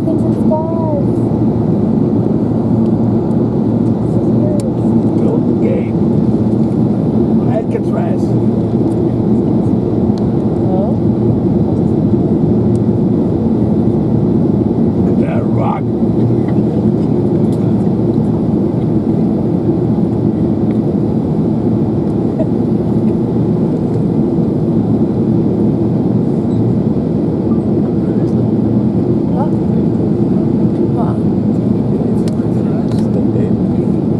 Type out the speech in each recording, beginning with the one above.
everything's in squares. Golden Gate. Alcatraz. Oh. Look at that rock. What?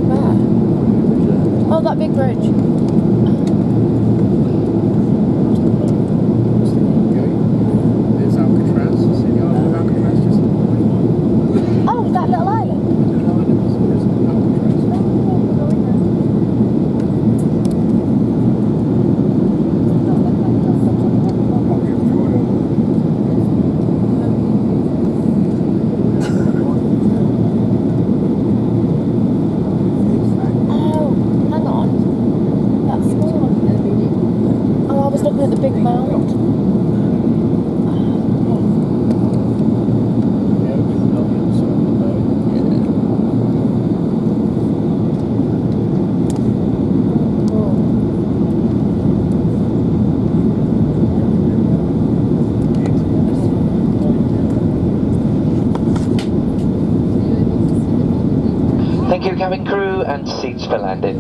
Where? Oh, that big bridge. There's Alcatraz. See the island of Alcatraz just on the way. Oh, that little island. There's Alcatraz. Oh, hang on. That's small. Oh, I was looking at the big mount. Yeah, with the on the other side of the boat. Thank you, cabin crew, and seats for landing.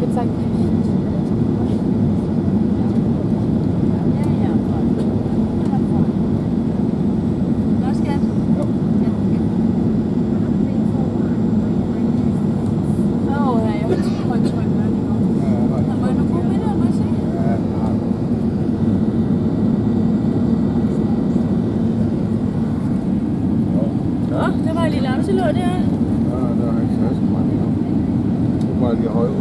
It's like Det var lille Amselå der. Ja, der har ikke så mange. Det var lige højere.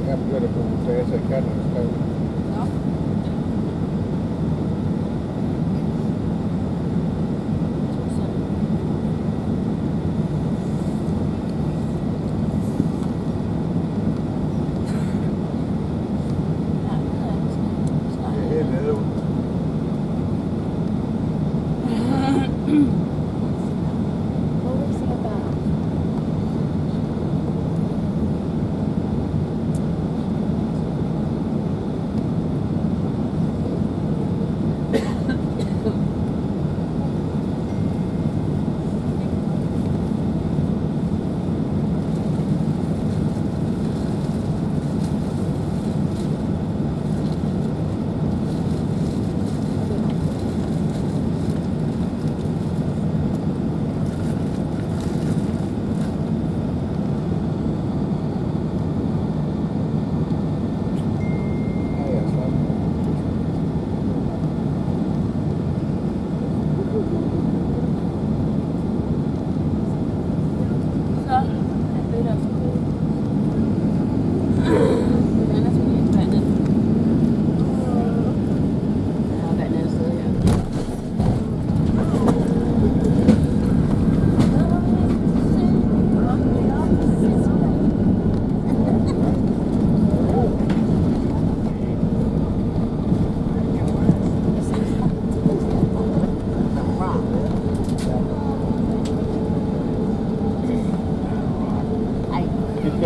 Jeg begynder på museet, så jeg kan det.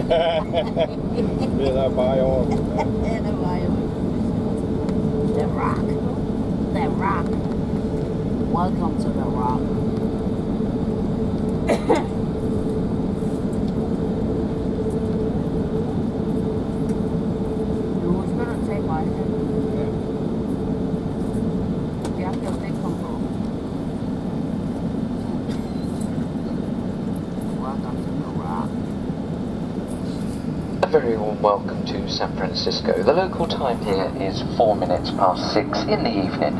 Yeah, that bio. The Rock. The Rock. Welcome to The Rock. Who's gonna take my hand? You have to take control. Welcome to The Rock. A very warm welcome to San Francisco. The local time here is 4 minutes past 6 in the evening.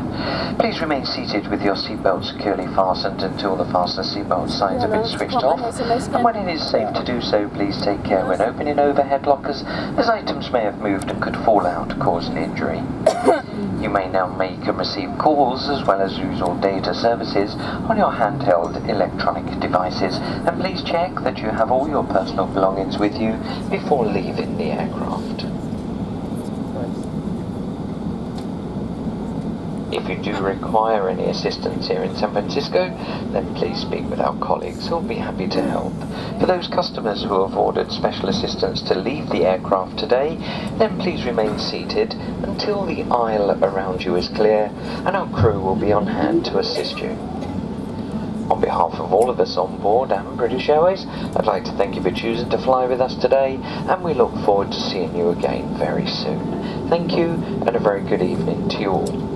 Please remain seated with your seatbelt securely fastened until the fasten seatbelt signs have been switched off. And when it is safe to do so, please take care when opening overhead lockers, as items may have moved and could fall out, causing injury. You may now make and receive calls as well as use all data services on your handheld electronic devices, and please check that you have all your personal belongings with you before leaving the aircraft. If you do require any assistance here in San Francisco, then please speak with our colleagues who will be happy to help. For those customers who have ordered special assistance to leave the aircraft today, then please remain seated until the aisle around you is clear, and our crew will be on hand to assist you. On behalf of all of us on board and British Airways, I'd like to thank you for choosing to fly with us today, and we look forward to seeing you again very soon. Thank you, and a very good evening to you all.